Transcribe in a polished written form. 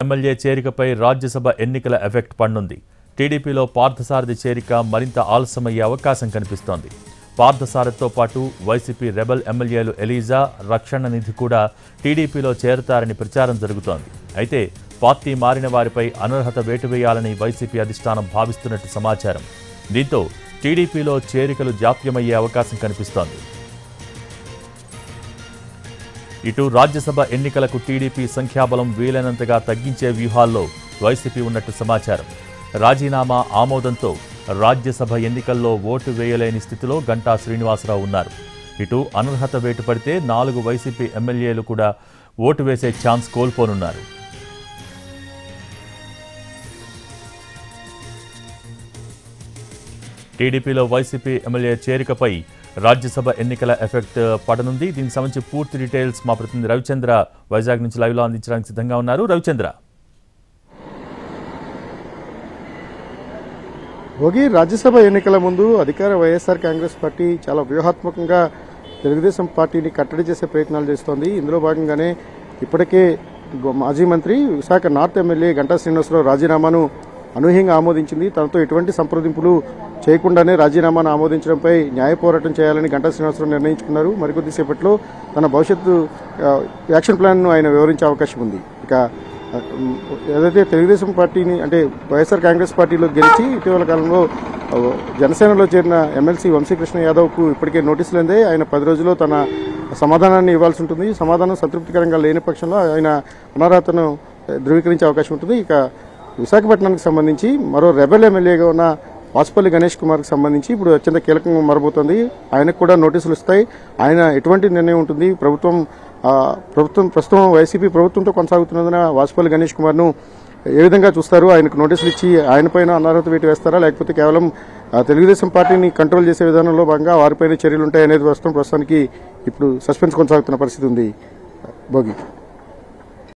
MLA చేరికపై Rajya Sabha ఎన్నికల effect పడనుంది. టీడీపీలో పార్థసారథి చేరిక మరింత ఆలస్యమయ్యే అవకాశం కనిపిస్తోంది. పార్థసారథితో పాటు వైసీపీ రెబల్ ఎమ్మెల్యేలు ఎలీజా, రక్షణ నిధి కూడా టీడీపీలో చేరతారని ప్రచారం జరుగుతోంది. అయితే పార్టీ మారిన వారిపై అనర్హత వేటు వేయాలని వైసీపీ అధిష్టానం భావిస్తున్నట్టు సమాచారం. దీంతో టీడీపీలో చేరికలు జాప్యమయ్యే అవకాశం కనిపిస్తోంది. ఇటు రాజ్యసభ ఎన్నికలకు టీడీపీ సంఖ్యాబలం వీలైనంతగా తగ్గించే వ్యూహాల్లో వైసీపీ ఉన్నట్టు సమాచారం. రాజీనామా ఆమోదంతో రాజ్యసభ ఎన్నికల్లో ఓటు వేయలేని స్థితిలో గంటా శ్రీనివాసరావు ఉన్నారు. ఇటు అనర్హత వేటు పడితే 4 వైసీపీ ఎమ్మెల్యేలు కూడా ఓటు వేసే ఛాన్స్ కోల్పోనున్నారు. టీడీపీలో వైసీపీ ఎమ్మెల్యే చేరికపై రాజ్యసభ ఎన్నికల ఎఫెక్ట్ పడనుంది. దీనికి సంబంధించి పూర్తి డీటెయిల్స్ మా ప్రతినిధి రవిచంద్ర వైజాగ్ నుంచి లైవ్లో అందించడానికి సిద్ధంగా ఉన్నారు. రవిచంద్ర, భోగి, రాజ్యసభ ఎన్నికల ముందు అధికార వైఎస్ఆర్ కాంగ్రెస్ పార్టీ చాలా వ్యూహాత్మకంగా తెలుగుదేశం పార్టీని కట్టడి చేసే ప్రయత్నాలు చేస్తోంది. ఇందులో భాగంగానే ఇప్పటికే మాజీ మంత్రి విశాఖ నార్త్ ఎమ్మెల్యే గంటా శ్రీనివాసరావు రాజీనామాను అనూహ్యంగా ఆమోదించింది. తనతో ఎటువంటి సంప్రదింపులు చేయకుండానే రాజీనామాను ఆమోదించడంపై న్యాయ పోరాటం చేయాలని గంటా శ్రీనివాసరావు నిర్ణయించుకున్నారు. మరికొద్దిసేపట్లో తన భవిష్యత్తు యాక్షన్ ప్లాన్ను ఆయన వివరించే అవకాశం ఉంది. ఇక ఏదైతే తెలుగుదేశం పార్టీని అంటే వైఎస్ఆర్ కాంగ్రెస్ పార్టీలో గెలిచి ఇటీవల కాలంలో జనసేనలో చేరిన ఎమ్మెల్సీ వంశీకృష్ణ యాదవ్కు ఇప్పటికే నోటీసులు అందే. ఆయన 10 రోజుల్లో తన సమాధానాన్ని ఇవ్వాల్సి ఉంటుంది. సమాధానం సంతృప్తికరంగా లేని పక్షంలో ఆయన అనర్హతను ధృవీకరించే అవకాశం ఉంటుంది. ఇక విశాఖపట్నానికి సంబంధించి మరో రెబెల్ ఎమ్మెల్యేగా ఉన్న వాసుపల్లి గణేష్ కుమార్కి సంబంధించి ఇప్పుడు అత్యంత కీలకంగా మారబోతోంది. ఆయనకు కూడా నోటీసులు ఇస్తాయి. ఆయన ఎటువంటి నిర్ణయం ఉంటుంది? ప్రస్తుతం వైసీపీ ప్రభుత్వంతో కొనసాగుతున్నందున వాసుపల్లి గణేష్ కుమార్ను ఏ విధంగా చూస్తారు? ఆయనకు నోటీసులు ఇచ్చి ఆయనపైన అనర్హత వేటు వేస్తారా, లేకపోతే కేవలం తెలుగుదేశం పార్టీని కంట్రోల్ చేసే విధానంలో భాగంగా వారిపైన చర్యలు ఉంటాయనేది ప్రస్తుతానికి ఇప్పుడు సస్పెన్స్ కొనసాగుతున్న పరిస్థితి ఉంది. భోగి.